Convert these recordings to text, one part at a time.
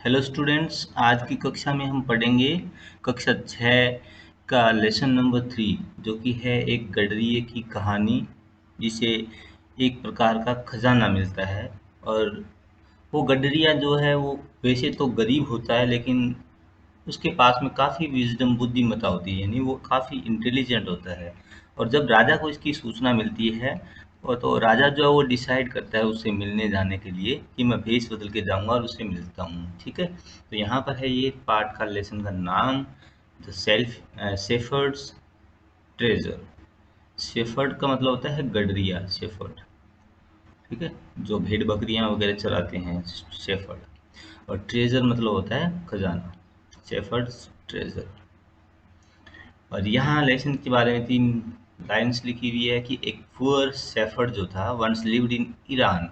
Hello students, आज की कक्षा में हम पढ़ेंगे कक्षा 6 का लेसन नंबर 3, जो कि है एक गडरिये की कहानी, जिसे एक प्रकार का खजाना मिलता है। और वो गडरिया जो है वो वैसे तो गरीब होता है, लेकिन उसके पास में काफ़ी विज़डम बुद्धिमत्ता होती है, यानी वो काफ़ी इंटेलिजेंट होता है। और जब राजा को इसकी सूचना मिलती है और तो राजा जो है वो डिसाइड करता है उससे मिलने जाने के लिए कि मैं भेष बदल के जाऊंगा और उससे मिलता हूँ। ठीक है, तो यहाँ पर है ये पार्ट का लेसन का नाम, द शेफर्ड्स ट्रेजर। शेफर्ड का मतलब होता है गडरिया, शेफर्ड। ठीक है, जो भेड़ बकरियां वगैरह चलाते हैं, शेफर्ड। और ट्रेजर मतलब होता है खजाना, शेफर्ड्स ट्रेजर। और यहाँ लेसन के बारे में 3 लाइन्स लिखी हुई है कि एक पुअर शेफर्ड जो था once lived in Iran.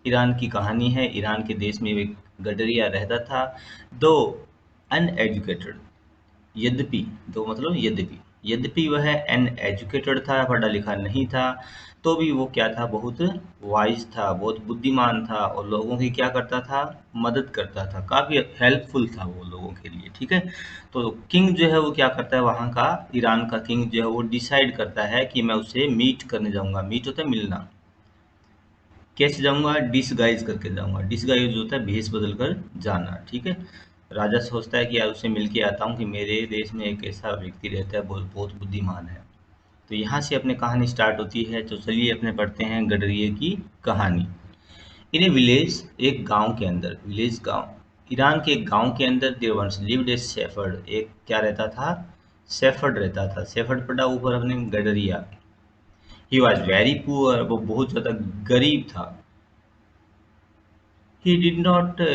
Iran की कहानी है। ईरान के देश में एक गडरिया रहता था, दो अनएजुकेटेड, यद्यपि, दो मतलब यद्यपि, यद्यपि वह अनएजुकेटेड था, पढ़ा लिखा नहीं था, तो भी वो क्या था, बहुत वाइज था, बहुत बुद्धिमान था और लोगों की क्या करता था, मदद करता था, काफ़ी हेल्पफुल था वो लोगों के लिए। ठीक है, तो किंग जो है वो क्या करता है, वहाँ का ईरान का किंग जो है वो डिसाइड करता है कि मैं उससे मीट करने जाऊँगा। मीट होता है मिलना। कैसे जाऊँगा? डिसगाइज़ करके जाऊँगा। डिसगाइज़ होता है भेष बदल कर जाना। ठीक है? राजा सोचता है कि यार उससे मिल के आता हूँ कि मेरे देश में एक ऐसा व्यक्ति रहता है, बहुत बहुत बुद्धिमान है। तो यहाँ से अपनी कहानी स्टार्ट होती है। तो चलिए अपने पढ़ते हैं गडरिये की कहानी। इन ए विलेज, एक गांव के अंदर, विलेज गांव, ईरान के एक गांव के अंदर there once lived a shepherd. एक क्या रहता था? शेफर्ड रहता था। शेफर्ड पढ़ा ऊपर अपने गडरिया। ही वॉज वेरी पुअर, वो बहुत ज़्यादा गरीब था। He did not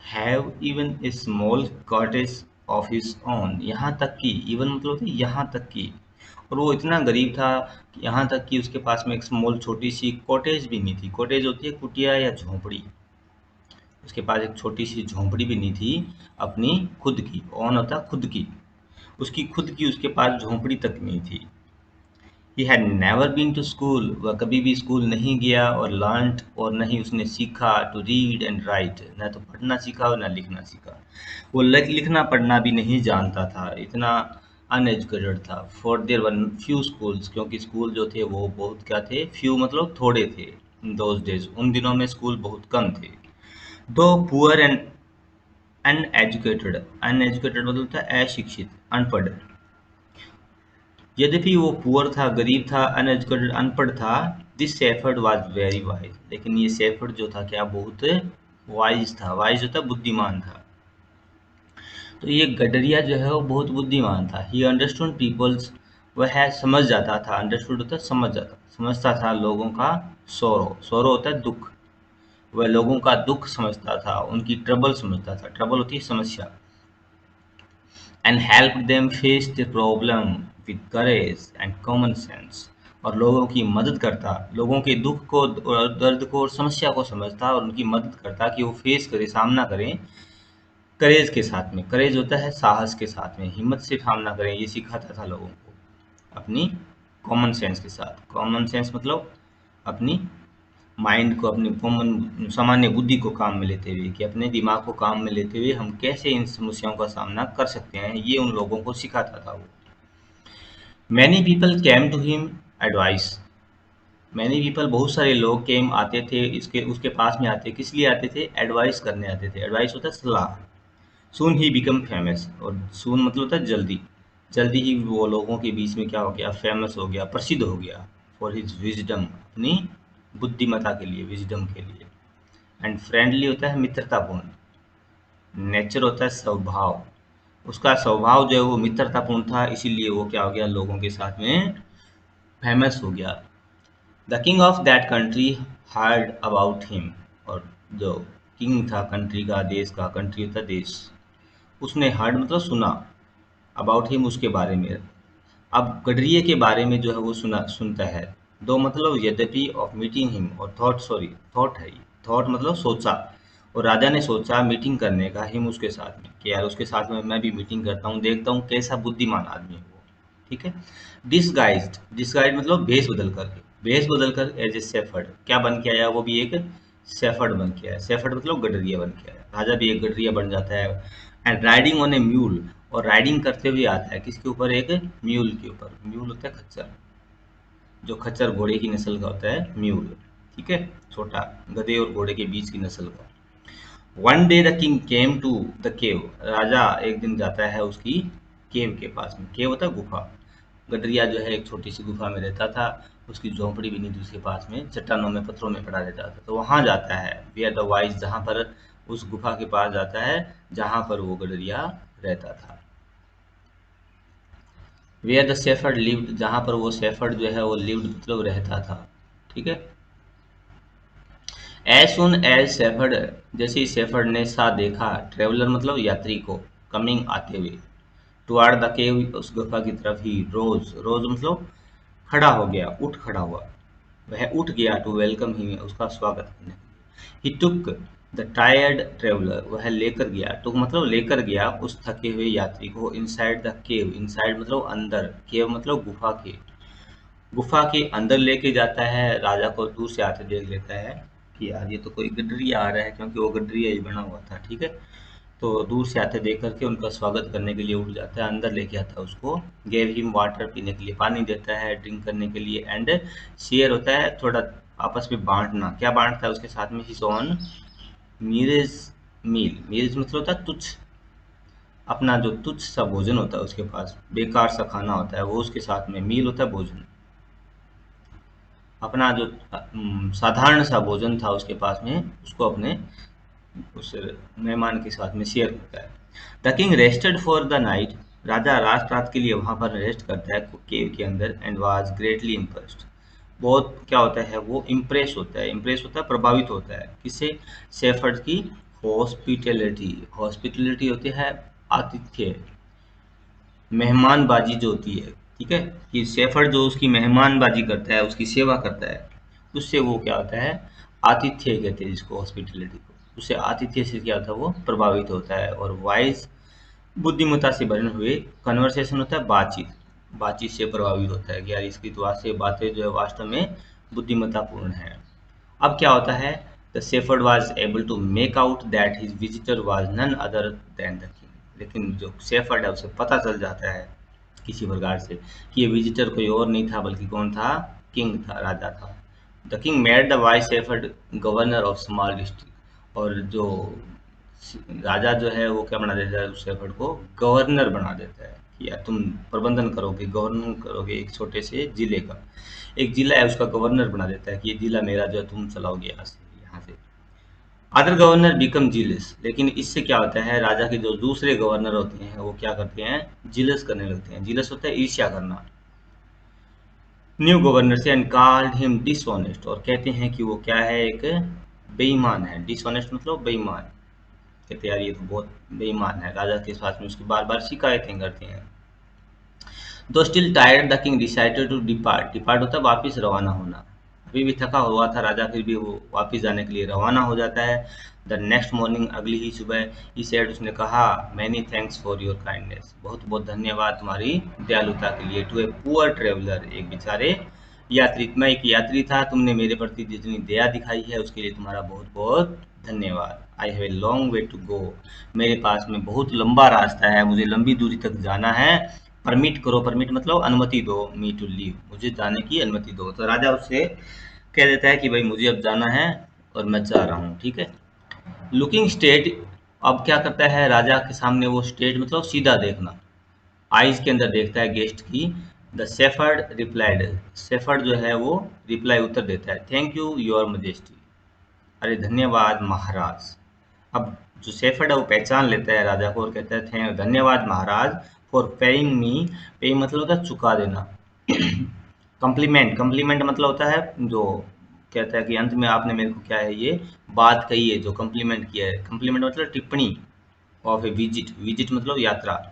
have even a small cottage of his own। यहाँ तक कि, even मतलब होता है यहाँ तक कि, और वो इतना गरीब था कि यहाँ तक कि उसके पास में एक स्मॉल छोटी सी कॉटेज भी नहीं थी। कॉटेज होती है कुटिया या झोंपड़ी। उसके पास एक छोटी सी झोंपड़ी भी नहीं थी अपनी खुद की। ओन होता खुद की। उसकी खुद की उसके पास झोंपड़ी तक नहीं थी। He had never been to school, वह कभी भी स्कूल नहीं गया, और लर्नड, और नहीं उसने सीखा, टू रीड एंड राइट, न तो पढ़ना सीखा और न लिखना सीखा। वो लिखना पढ़ना भी नहीं जानता था, इतना अनएजुकेटेड था। For their one few schools, क्योंकि स्कूल जो थे वो बहुत क्या थे, फ्यू मतलब थोड़े थे। इन दोज डेज, उन दिनों में स्कूल बहुत कम थे। दो पुअर एंड अनएजुकेटेड, अनएजुकेटेड मतलब था अशिक्षित, अनपढ़। यद्यपि वो पुअर था, गरीब था, अनएजुकेटेड, अनपढ़ था, this shepherd was very wise, लेकिन ये शेफर्ड जो था क्या, बहुत वाइज था। वाइज होता बुद्धिमान था। तो ये गडरिया जो है वो बहुत बुद्धिमान था। ही अंडरस्टूड पीपल्स, वह समझ जाता था। अंडरस्टूड होता है समझ जाता, समझता था लोगों का सौरो। सौरो होता है दुख। वह लोगों का दुख समझता था, उनकी ट्रबल समझता था। ट्रबल होती है समस्या। And help them face the problem with courage and common sense, और लोगों की मदद करता, लोगों के दुख को और दर्द को और समस्या को समझता और उनकी मदद करता कि वो फेस करे, सामना करें करेज के साथ में। करेज होता है साहस के साथ में, हिम्मत से सामना करें, ये सिखाता था लोगों को अपनी कॉमन सेंस के साथ। कॉमन सेंस मतलब अपनी माइंड को, अपनी कॉमन सामान्य बुद्धि को काम में लेते हुए, कि अपने दिमाग को काम में लेते हुए हम कैसे इन समस्याओं का सामना कर सकते हैं, ये उन लोगों को सिखाता था वो। Many people came to him advice. Many people, बहुत सारे लोग केम आते थे, इसके उसके पास में आते, किस लिए आते थे? एडवाइस करने आते थे। एडवाइस होता है सलाह। सून ही बिकम फेमस, और सून मतलब होता है जल्दी। जल्दी ही वो लोगों के बीच में क्या हो गया, फेमस हो गया, प्रसिद्ध हो गया। फॉर हिज विजडम, अपनी बुद्धिमत्ता के लिए, विजडम के लिए। एंड फ्रेंडली होता है मित्रतापूर्ण। नेचर होता है स्वभाव। उसका स्वभाव जो है वो मित्रतापूर्ण था, इसीलिए वो क्या हो गया, लोगों के साथ में फेमस हो गया। The king of that country heard about him, और जो किंग था कंट्री का, देश का, कंट्री होता है देश, उसने हर्ड मतलब सुना, अबाउट हिम उसके बारे में। अब गडरिये के बारे में जो है वो सुनता है। दो मतलब यद्यपि, ऑफ मीटिंग हिम, और थॉट, सॉरी थॉट है ये। थॉट मतलब सोचा, और राजा ने सोचा मीटिंग करने का, हिम उसके साथ में, कि यार उसके साथ में मैं भी मीटिंग करता हूँ, देखता हूँ कैसा बुद्धिमान आदमी है वो। ठीक है। डिसगाइज्ड, डिसगाइज मतलब भेष बदल कर, भेष बदल कर एज ए शेफर्ड क्या बन के आया, वो भी एक शेफर्ड बन के आया। शेफर्ड मतलब गडरिया बन के आया। राजा भी एक गडरिया बन जाता है। And riding on A mule, और राइडिंग करते हुए आता है किसके ऊपर, एक म्यूल के ऊपर। म्यूल होता है खच्चर, जो खच्चर घोड़े की नस्ल का होता है म्यूल, ठीक है, छोटा, गधे और घोड़े के बीच की नस्ल का। One day the king came to the cave, राजा एक दिन जाता है उसकी केव के पास में। केव होता है गुफा। गडरिया जो है एक छोटी सी गुफा में रहता था, उसकी झोंपड़ी भी नहीं थी उसके पास में, चट्टानों में पत्थरों में पड़ा रहता था। तो वहां जाता है वेयर द वाइज, जहां पर उस गुफा के पास जाता है जहां पर वो गडरिया रहता था। वेयर द शेफर्ड लिव्ड, जहां पर वो शेफर्ड जो है वो लिव्ड मतलब रहता था, ठीक है। एज सुन एज शेफर्ड, जैसे ही शेफर्ड ने सा देखा, ट्रेवलर मतलब यात्री को, कमिंग आते हुए, टुवार्ड द केव, उस गुफा की तरफ ही, रोज, रोज मतलब खड़ा हो गया, उठ खड़ा हुआ, वह उठ गया टू वेलकम ही, उसका स्वागत करने के लिए। ही टुक द टायर्ड ट्रेवलर, वह लेकर गया, टुक मतलब लेकर गया उस थके हुए यात्री को, इनसाइड द केव, इनसाइड मतलब अंदर, केव मतलब गुफा के, गुफा के अंदर लेके जाता है। राजा को दूर से आते देख लेता है कि यार ये तो कोई गडरिया आ रहा है, क्योंकि वो गडरिया ही बना हुआ था, ठीक है। तो दूर से आते देख करके उनका स्वागत करने के लिए उठ जाता है, अंदर लेके आता है उसको। गेव हिम वाटर, पीने के लिए पानी देता है, ड्रिंक करने के लिए। एंड शेयर होता है थोड़ा आपस में बांटना, क्या बांटता है उसके साथ में, हिज ऑन मीरेज मील, मीरेज मतलब होता है तुच्छ, अपना जो तुच्छ सा भोजन होता है उसके पास, बेकार सा खाना होता है वो उसके साथ में, मील होता है भोजन, अपना जो साधारण सा भोजन था उसके पास में, उसको अपने उस मेहमान के साथ में शेयर करता है। The king rested for the night, राजा रात के लिए वहां पर रेस्ट करता है केव के अंदर। एंड वाज ग्रेटली इम्प्रेस्ड, बहुत क्या होता है वो, इम्प्रेस होता है, इम्प्रेस होता है प्रभावित होता है, किससे, शेफर्ड की हॉस्पिटलिटी, हॉस्पिटलिटी होती है आतिथ्य, मेहमानबाजी जो होती है, ठीक है, कि शेफर्ड जो उसकी मेहमानबाजी करता है, उसकी सेवा करता है, उससे वो क्या होता है, आतिथ्य कहते हैं जिसको, हॉस्पिटलिटी को, उससे आतिथ्य से क्या होता है वो प्रभावित होता है। और वाइज, बुद्धिमत्ता से भरे हुए, कन्वर्सेशन होता है बातचीत, बातचीत से प्रभावित होता है कि यार इसकी तो आज से बातें जो है वास्तव में बुद्धिमत्तापूर्ण है। अब क्या होता है, the shepherd was able to make out that his visitor was none other than the king, लेकिन जो शेफर्ड है उसे पता चल जाता है किसी प्रकार से कि ये विजिटर कोई और नहीं था बल्कि कौन था, किंग था, राजा था। The king made the vice shepherd governor of small district, और जो राजा जो है वो क्या बना देता है, उस शेफर्ड को गवर्नर बना देता है कि यार तुम प्रबंधन करोगे, गवर्नर करोगे एक छोटे से जिले का, एक जिला है उसका गवर्नर बना देता है कि ये जिला मेरा जो है तुम चलाओगे यहाँ से, यहाँ से। अदर गवर्नर बिकम जिलस, लेकिन इससे क्या होता है, राजा के जो दूसरे गवर्नर होते हैं वो क्या करते हैं, जिलस करने लगते हैं। जिलस होता है ईर्ष्या करना, न्यू गवर्नर से, एंड कॉल्ड हिम डिसऑनेस्ट, और कहते हैं कि वो क्या है, एक बेईमान है। डिसऑनेस्ट मतलब बेईमान, कहते हैं यार ये तो बहुत बेईमान है, राजा के साथ में उसकी बार बार शिकायतें करते हैं। Though still tired the king decided to depart, depart होता है वापिस रवाना होना, अभी भी थका हुआ था राजा, फिर भी वो वापिस जाने के लिए रवाना हो जाता है। द नेक्स्ट मॉर्निंग, अगली ही सुबह, ही सेड, उसने कहा, many thanks for your kindness, बहुत बहुत धन्यवाद तुम्हारी दयालुता के लिए, टू ए पुअर ट्रेवलर, एक बेचारे यात्री, मैं एक यात्री था, तुमने मेरे प्रति जितनी दया दिखाई है उसके लिए तुम्हारा बहुत बहुत धन्यवाद। I have a long way to go, मेरे पास में बहुत लंबा रास्ता है, मुझे लंबी दूरी तक जाना है। परमिट करो, परमिट मतलब अनुमति दो, मी टू लीव, मुझे जाने की अनुमति दो। तो राजा उससे कह देता है कि भाई मुझे अब जाना है और मैं जा रहा हूँ, ठीक है। लुकिंग स्टेट, अब क्या करता है राजा के सामने, वो स्टेट मतलब सीधा देखना, आइज के अंदर देखता है गेस्ट की। द शेफर्ड रिप्लाइड, शेफर्ड जो है वो रिप्लाई उत्तर देता है, थैंक यू योर मजेस्टी, अरे धन्यवाद महाराज। अब जो शेफर्ड है वो पहचान लेता है राजा को और कहता है धन्यवाद महाराज, फॉर पेइंग मी, पे मतलब होता है चुका देना, कम्प्लीमेंट, कम्प्लीमेंट मतलब होता है जो कहता है कि अंत में आपने मेरे को क्या है ये बात कही है, जो कम्प्लीमेंट किया है, कम्प्लीमेंट मतलब टिप्पणी, ऑफ ए विजिट, विजिट मतलब यात्रा,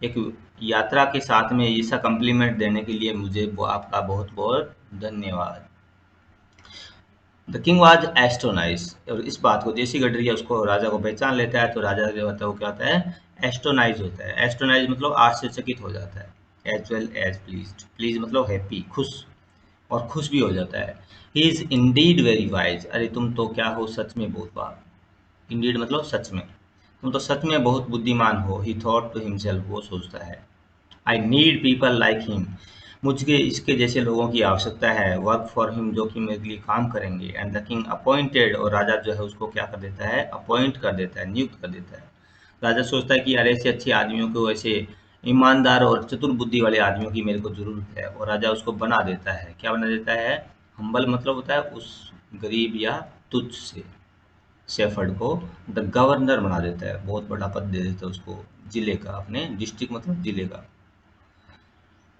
एक यात्रा के साथ में ऐसा कम्प्लीमेंट देने के लिए मुझे वो आपका बहुत बहुत धन्यवाद। द किंग वाज एस्टोनाइज, और इस बात को जैसी गडरिया उसको राजा को पहचान लेता है तो राजा जो होता है वो क्या होता है, एस्टोनाइज होता है। एस्टोनाइज मतलब आश्चर्यचकित हो जाता है, as well as pleased, please मतलब हैप्पी, खुश, और खुश भी हो जाता है। He is indeed very wise, अरे तुम तो क्या हो सच में बहुत वाह, इंडीड मतलब सच में, तुम तो सच में बहुत बुद्धिमान हो। ही थॉट टू हिमसेल्फ, वो सोचता है। I need people like him, मुझे इसके जैसे लोगों की आवश्यकता है। वर्क फॉर हिम, जो कि मेरे लिए काम करेंगे। एंड द किंग अपॉइंटेड, और राजा जो है उसको क्या कर देता है, अपॉइंट कर देता है, नियुक्त कर देता है। राजा सोचता है कि यार ऐसे अच्छे आदमियों को, ऐसे ईमानदार और चतुर बुद्धि वाले आदमियों की मेरे को जरूरत है, और राजा उसको बना देता है। क्या बना देता है, हम्बल मतलब होता है उस गरीब या तुच्छ से शेफर्ड को द गवर्नर बना देता है, बहुत बड़ा पद दे देता है उसको, जिले का, अपने डिस्ट्रिक्ट मतलब जिले का।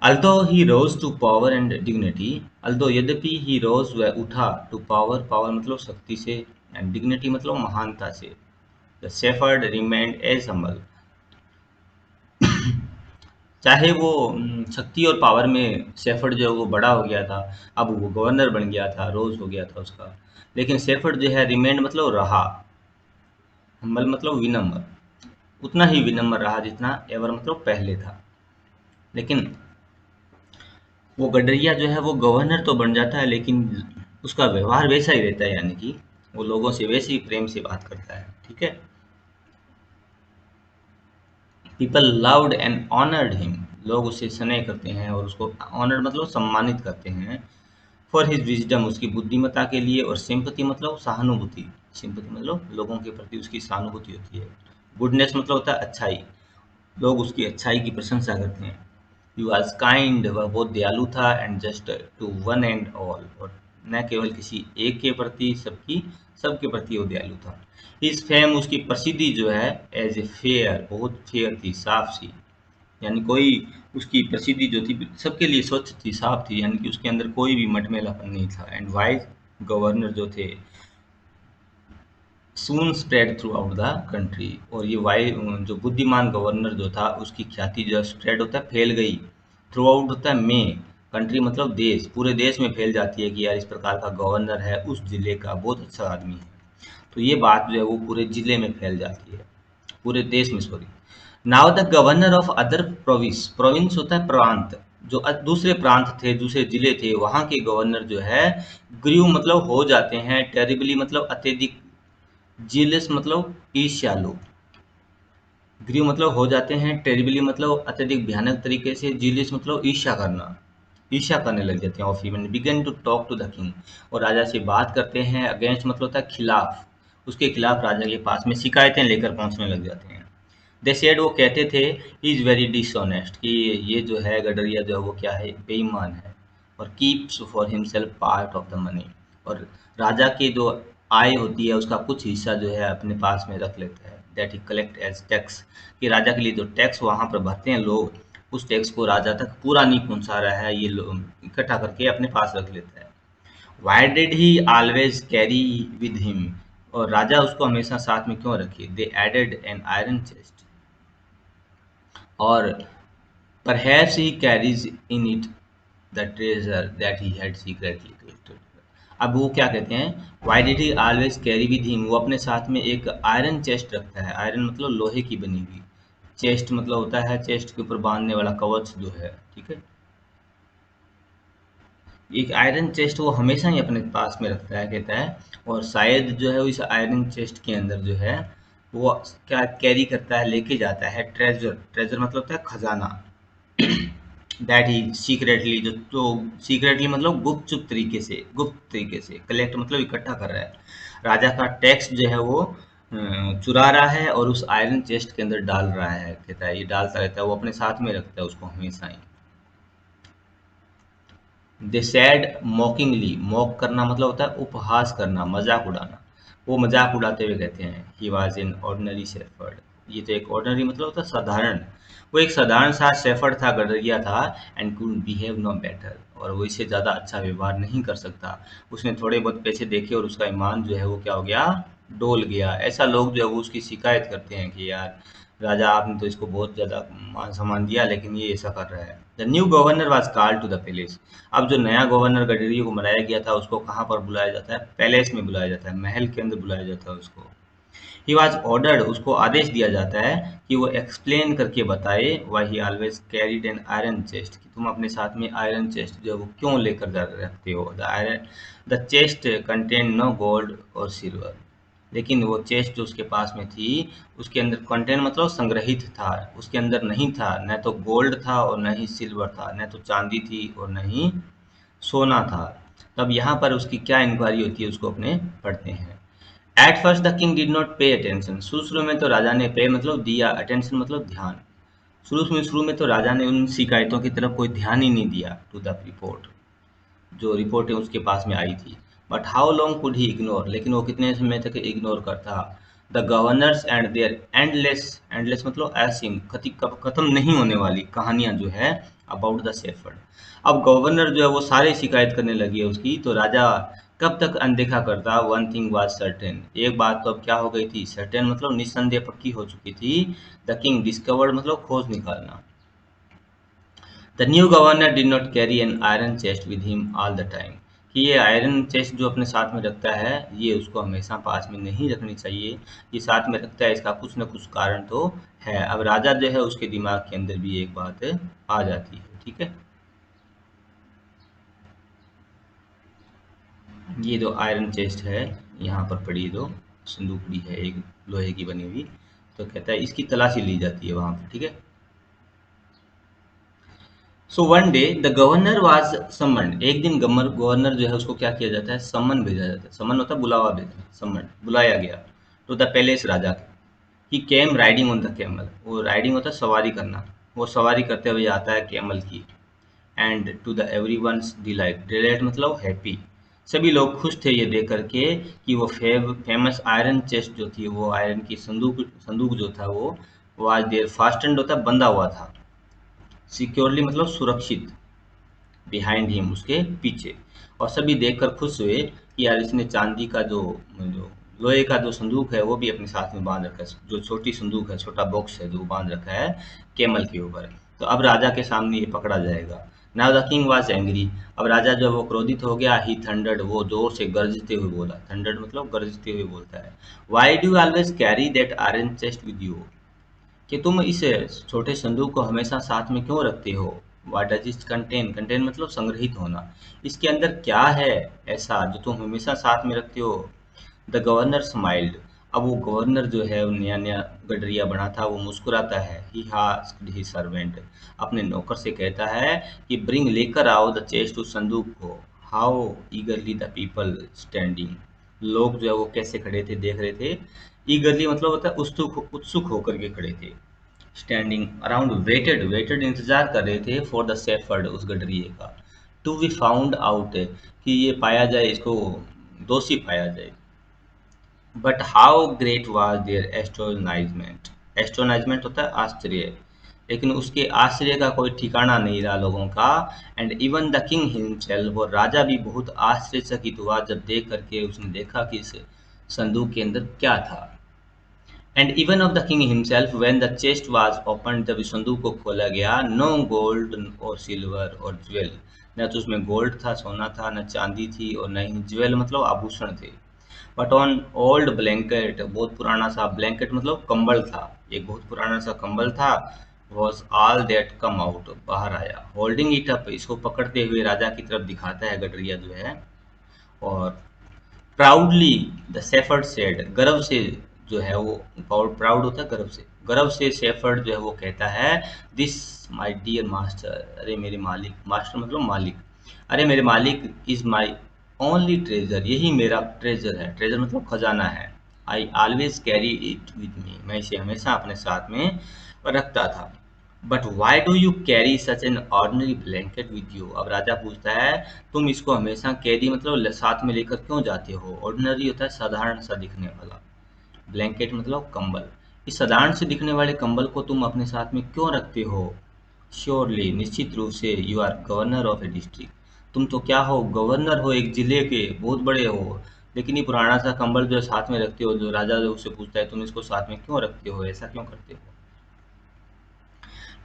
Although he rose to power and dignity, although यद्यपि he rose, वह उठा, to power, power मतलब शक्ति से, and dignity मतलब महानता से, the shepherd remained as humble, चाहे वो शक्ति और पावर में शेफर्ड जो है वो बड़ा हो गया था, अब वो गवर्नर बन गया था, रोज हो गया था उसका, लेकिन शेफर्ड जो है रिमेंड मतलब रहा, हम्बल मतलब विनम्र, उतना ही विनम्र रहा जितना एवर मतलब पहले था। लेकिन वो गडरिया जो है वो गवर्नर तो बन जाता है, लेकिन उसका व्यवहार वैसा ही रहता है, यानी कि वो लोगों से वैसे ही प्रेम से बात करता है। ठीक है। People loved and honoured him, लोग उसे स्नेह करते हैं और उसको ऑनर्ड मतलब सम्मानित करते हैं। फॉर हिज विजडम, उसकी बुद्धिमत्ता के लिए, और सिंपथी मतलब सहानुभूति, सिंपथी मतलब लोगों के प्रति उसकी सहानुभूति होती है। गुडनेस मतलब होता है अच्छाई, लोग उसकी अच्छाई की प्रशंसा करते हैं। ही वॉज काइंड, वह बहुत दयालु था। And just to one and all, और न केवल किसी एक के प्रति, सबके प्रति वो दयालु था। इस फेम, उसकी प्रसिद्धि जो है, एज ए फेयर, बहुत फेयर थी, साफ सी, यानी कोई, उसकी प्रसिद्धि जो थी सबके लिए स्वच्छ थी, साफ थी, यानी कि उसके अंदर कोई भी मटमैलापन नहीं था। एंड वाइज, गवर्नर जो थे, soon spread throughout the country, और ये वाई जो बुद्धिमान गवर्नर जो था उसकी ख्याति जो स्प्रेड होता है, फैल गई। थ्रू आउट होता है में, कंट्री मतलब देश, पूरे देश में फैल जाती है कि यार इस प्रकार का गवर्नर है उस जिले का, बहुत अच्छा आदमी है। तो ये बात जो है वो पूरे जिले में फैल जाती है, पूरे देश में, sorry. Now the governor of other province, province होता है प्रांत, जो दूसरे प्रांत थे, दूसरे जिले थे, वहां के गवर्नर जो है ग्रीव मतलब हो जाते हैं, टेरिबली मतलब अत्यधिक, जीलस मतलब ईर्ष्यालु, ग्रीव मतलब हो जाते हैं, टेरिबली मतलब अत्यधिक भयानक तरीके से, जीलिस मतलब ईर्ष्या करना, ईर्ष्या करने लग जाते हैं। Of even began to talk to the king, और राजा से बात करते हैं। अगेंस्ट मतलब होता है खिलाफ, उसके खिलाफ राजा के पास में शिकायतें लेकर पहुंचने लग जाते हैं। दे सेड, वो कहते थे, ही इज वेरी डिसऑनेस्ट, कि ये जो है गडरिया जो है वो क्या है, बेईमान है, और keeps for himself part of the money, और राजा की जो आय होती है उसका कुछ हिस्सा जो है अपने पास में रख लेता है। That he collect as tax, कि राजा के लिए जो टैक्स वहाँ पर भरते हैं लोग, उस टैक्स को राजा तक पूरा नहीं पहुँचा रहा है, ये लोग इकट्ठा करके अपने पास रख लेता है। Why did he always carry with him, और राजा उसको हमेशा साथ में क्यों रखे। They added an iron chest, और perhaps he carries in it the treasure that he had secretly collected. अब वो क्या कहते हैं, why did he always carry with him, वो अपने साथ में एक आयरन चेस्ट रखता है। आयरन मतलब लोहे की बनी हुई, चेस्ट मतलब होता है चेस्ट के ऊपर बांधने वाला कवच जो है, ठीक है। एक आयरन चेस्ट वो हमेशा ही अपने पास में रखता है, कहता है, और शायद जो है इस आयरन चेस्ट के अंदर जो है वो क्या कैरी करता है, लेके जाता है ट्रेजर, ट्रेजर मतलब होता है खजाना। दैट ही सीक्रेटली, जो सीक्रेटली मतलब गुप्त तरीके से कलेक्ट मतलब इकट्ठा कर रहा है। राजा का टैक्स जो है वो चुरा रहा है और उस आयरन चेस्ट के अंदर डाल रहा है, कहता है ये डालता रहता है, वो अपने साथ में रखता है उसको हमेशा ही। दे सैड मॉकिंगली, मॉक करना मतलब होता है उपहास करना, मजाक उड़ाना। वो मजाक उड़ाते हुए कहते हैं, he was in ordinary shepherd, ये तो एक ऑर्डनरी मतलब होता है साधारण, वो एक साधारण सा शेफर्ड था, गडरिया था। And could behave no better, और वो इससे ज़्यादा अच्छा व्यवहार नहीं कर सकता। उसने थोड़े बहुत पैसे देखे और उसका ईमान जो है वो क्या हो गया, डोल गया। ऐसा लोग जो है वो उसकी शिकायत करते हैं कि यार राजा आपने तो इसको बहुत ज़्यादा मान सम्मान दिया, लेकिन ये ऐसा कर रहा है। The new governor was called to the palace, अब जो नया गवर्नर गडरिया को बनाया गया था उसको कहाँ पर बुलाया जाता है, पैलेस में बुलाया जाता है, महल के अंदर बुलाया जाता है उसको। ही वॉज ऑर्डर्ड, उसको आदेश दिया जाता है कि वो एक्सप्लेन करके बताए, why he always carried N iron chest, कि तुम अपने साथ में आयरन चेस्ट जो है वो क्यों लेकर जा रखते हो। The chest contain no gold or silver, लेकिन वो चेस्ट जो उसके पास में थी उसके अंदर कंटेंट मतलब संग्रहित था, उसके अंदर नहीं था, न तो गोल्ड था और न ही सिल्वर था, न तो चांदी थी और न ही सोना था। तब यहाँ पर उसकी क्या इंक्वायरी होती है उसको अपने पढ़ते हैं। At first the king did not pay attention, शुरू शुरू में तो राजा ने पे मतलब दिया, अटेंशन मतलब ध्यान, शुरू में तो राजा ने उन शिकायतों की तरफ कोई ध्यान ही नहीं दिया। टू द रिपोर्ट, जो रिपोर्टें उसके पास में आई थी। But how long could he ignore, लेकिन वो कितने समय तक इग्नोर करता। The governors and their endless, endless मतलब असीम, खत्म नहीं होने वाली कहानियां जो है अबाउट द शेफर्ड। अब गवर्नर जो है वो सारे शिकायत करने लगी है उसकी, तो राजा कब तक अनदेखा करता। वन थिंग वाज सर्टेन, एक बात तो अब क्या हो गई थी, सर्टेन मतलब निस्संदेह पक्की हो चुकी थी। द किंग डिस्कवर्ड मतलब खोज निकालना। The new governor did not carry an iron chest with him all the time, कि ये आयरन चेस्ट जो अपने साथ में रखता है ये उसको हमेशा पास में नहीं रखनी चाहिए, ये साथ में रखता है इसका कुछ न कुछ कारण तो है। अब राजा जो है उसके दिमाग के अंदर भी एक बात आ जाती है, ठीक है। ये जो आयरन चेस्ट है यहाँ पर पड़ी, दो संदूक पड़ी है एक लोहे की बनी हुई, तो कहता है इसकी तलाशी ली जाती है वहाँ पर, ठीक है। So one day the governor was समन, एक दिन गवर्नर जो है उसको क्या किया जाता है, समन भेजा जाता है। समन होता है बुलावा भेजना, समन बुलाया गया। टू द पैलेस, राजा के। ही केम राइडिंग ऑन द कैमल, वो राइडिंग होता है सवारी करना, वो सवारी करते हुए आता है कैमल की। And to the everyone's delight, delight मतलब हैप्पी, सभी लोग खुश थे ये देख करके कि वो फेमस आयरन चेस्ट जो थी, वो आयरन की संदूक संदूक जो था वो वाज देयर फास्टेंड होता है बंधा हुआ था, सिक्योरली मतलब सुरक्षित, बिहाइंड हिम उसके पीछे। और सभी देखकर खुश हुए कि यार इसने चांदी का जो लोहे का जो संदूक है वो भी अपने साथ में बांध रखा है, जो छोटी संदूक है, छोटा बॉक्स है जो बांध रखा है कैमल के ऊपर। तो अब राजा के सामने ये पकड़ा जाएगा। Now the king was angry, अब राजा जो है वो क्रोधित हो गया। ही थंडर्ड, वो जोर से गरजते हुए बोला, थंडर्ड मतलब गरजते हुए बोलता है। Why do always carry that iron chest with you, कि तुम इस छोटे संदूक को हमेशा साथ में क्यों रखते हो। What does it contain, contain मतलब संग्रहित होना, इसके अंदर क्या है ऐसा जो तुम हमेशा साथ में रखते हो। द गवर्नर स्माइल्ड, अब वो गवर्नर जो है वो नया नया गडरिया बना था, वो मुस्कुराता है। ही आस्क्ड हिज सर्वेंट, अपने नौकर से कहता है कि ब्रिंग, लेकर आओ द चेस्ट, उस संदूक को। हाउ ईगरली द पीपल स्टैंडिंग, लोग जो है वो कैसे खड़े थे, देख रहे थे। ईगरली मतलब होता है उत्सुक, उत्सुक होकर के खड़े थे। स्टैंडिंग अराउंड, वेटेड, वेटेड इंतजार कर रहे थे फॉर द शेफर्ड, उस गडरिए का। टू बी फाउंड आउट, कि ये पाया जाए, इसको दोषी पाया जाए। But how great was their astonishment, astonishment होता है आश्चर्य, लेकिन उसके आश्चर्य का कोई ठिकाना नहीं रहा लोगों का। And even the king himself, और राजा भी बहुत आश्चर्यचकित हुआ जब देख करके उसने देखा कि इस संदूक के अंदर क्या था। And even of the king himself when the chest was open, जब इस संदूक को खोला गया, नो गोल्ड और सिल्वर और ज्वेल, न तो उसमें गोल्ड था, सोना था, न चांदी थी, और न ही ज्वेल मतलब आभूषण थे। बट ऑन ओल्ड ब्लैंकेट, बहुत पुराना सा ब्लैंकेट मतलब कंबल था, एक बहुत पुराना सा कंबल था। Was all that come out, बाहर आया। होल्डिंग इट अप, इसको पकड़ते हुए राजा की तरफ दिखाता है गडरिया जो है। और प्राउडली द शेफर्ड सेड, गर्व से जो है वो, प्राउड होता है गर्व से, गर्व से शेफर्ड जो है वो कहता है, दिस माय डियर मास्टर, अरे मेरे मालिक, मास्टर मतलब मालिक, अरे मेरे मालिक, इज माय ओनली ट्रेजर, यही मेरा ट्रेजर है, ट्रेजर मतलब खजाना है। I always carry it with me, मैं इसे हमेशा अपने साथ में रखता था। But why do you carry such an ordinary blanket with you, अब राजा पूछता है तुम इसको हमेशा कैरी मतलब साथ में लेकर क्यों जाते हो। ऑर्डिनरी होता है साधारण सा दिखने वाला, ब्लैंकेट मतलब कंबल, इस साधारण से दिखने वाले कंबल को तुम अपने साथ में क्यों रखते हो। श्योरली, निश्चित रूप से, you are governor of A district, तुम तो क्या हो, गवर्नर हो एक जिले के, बहुत बड़े हो, लेकिन ये पुराना सा कंबल जो साथ में रखते हो। जो राजा जो उससे पूछता है तुम इसको साथ में क्यों रखते हो, ऐसा क्यों करते हो।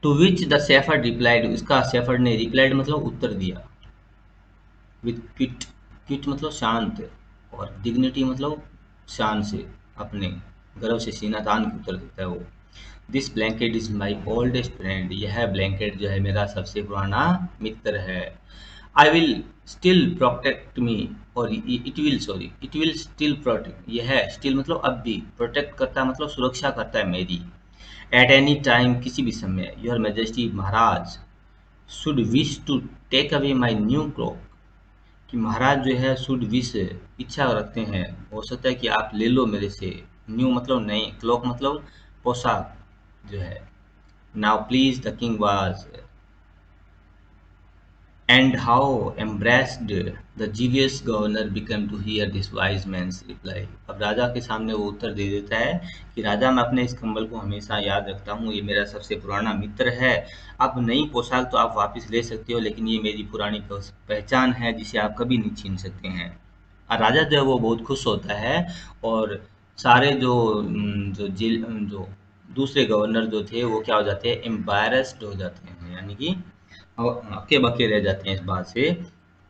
To which the shepherd replied, इसका शेफर्ड ने रिप्लाइड मतलब उत्तर दिया, विथ क्विट, क्विट मतलब शांत, और डिग्निटी मतलब शान से, अपने गर्व से सीना तान के उत्तर देता है वो। This blanket is my oldest friend, यह ब्लैंकेट जो है मेरा सबसे पुराना मित्र है। I will still protect me, और इट विल स्टिल प्रोटेक्ट, ये है स्टिल मतलब अब भी, प्रोटेक्ट करता है मतलब सुरक्षा करता है मेरी, एट एनी टाइम किसी भी समय, योर मेजेस्टी महाराज should wish to take away my new cloak, कि महाराज जो है शुड विश इच्छा रखते हैं, हो सकता है कि आप ले लो मेरे से, न्यू मतलब नई, क्लॉक मतलब पोशाक जो है। Now please the king was, and how embarrassed the jealous governor became to hear this wise man's reply। अब राजा के सामने वो उत्तर दे देता है कि राजा, मैं अपने इस कंबल को हमेशा याद रखता हूँ, ये मेरा सबसे पुराना मित्र है। अब नई पोशाक तो आप वापस ले सकते हो, लेकिन ये मेरी पुरानी पहचान है जिसे आप कभी नहीं छीन सकते हैं। और राजा जो है वो बहुत खुश होता है, और सारे जो दूसरे गवर्नर जो थे वो क्या हो जाते हैं, एम्बायरस्ड हो जाते हैं, यानी कि हक्के बक्के रह जाते हैं इस बात से।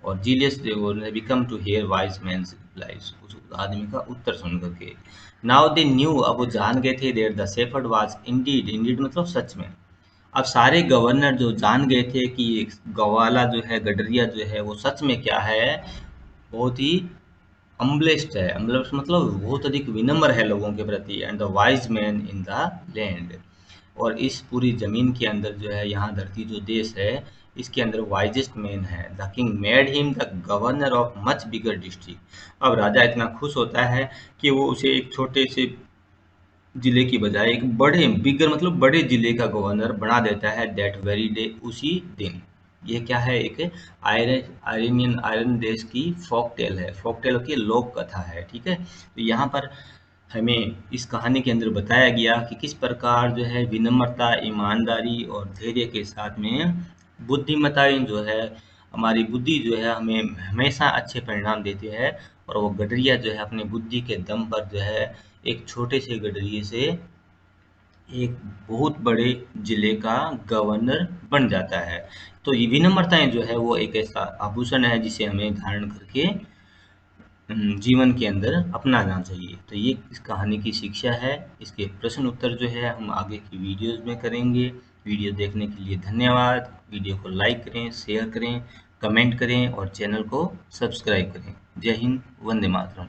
और जीलियस ने become to hear wise man's replies, उस आदमी का उत्तर सुन करके। नाउ दे न्यू, अब वो जान गए थे, there the shepherd was indeed, indeed मतलब सच में। अब सारे गवर्नर जो जान गए थे कि गवाला जो है, गडरिया जो है वो सच में क्या है, बहुत ही अम्बलेस्ट है, अम्बलेस्ट मतलब बहुत अधिक विनम्र है लोगों के प्रति, and the wise man in the land, और इस पूरी जमीन के अंदर जो है, यहाँ धरती जो देश है, इसके अंदर वाइजेस्ट मैन है। The king made him the governor of much bigger district. अब राजा इतना खुश होता है कि वो उसे एक छोटे से जिले की बजाय एक बड़े बिगर मतलब बड़े जिले का गवर्नर बना देता है, दैट वेरी डे, उसी दिन। ये क्या है, एक आयरन देश की फोक टेल है, फोक टेल की लोक कथा है, ठीक है। तो यहाँ पर हमें इस कहानी के अंदर बताया गया कि किस प्रकार जो है विनम्रता, ईमानदारी और धैर्य के साथ में बुद्धिमत्ताएं जो है, हमारी बुद्धि जो है हमें हमेशा अच्छे परिणाम देती है। और वो गडरिया जो है अपनी बुद्धि के दम पर जो है एक छोटे से गडरिए से एक बहुत बड़े जिले का गवर्नर बन जाता है। तो ये विनम्रताएं जो है वो एक ऐसा आभूषण है जिसे हमें धारण करके जीवन के अंदर अपनाना चाहिए। तो ये इस कहानी की शिक्षा है। इसके प्रश्न उत्तर जो है हम आगे की वीडियोज़ में करेंगे। वीडियो देखने के लिए धन्यवाद। वीडियो को लाइक करें, शेयर करें, कमेंट करें और चैनल को सब्सक्राइब करें। जय हिंद, वंदे मातरम।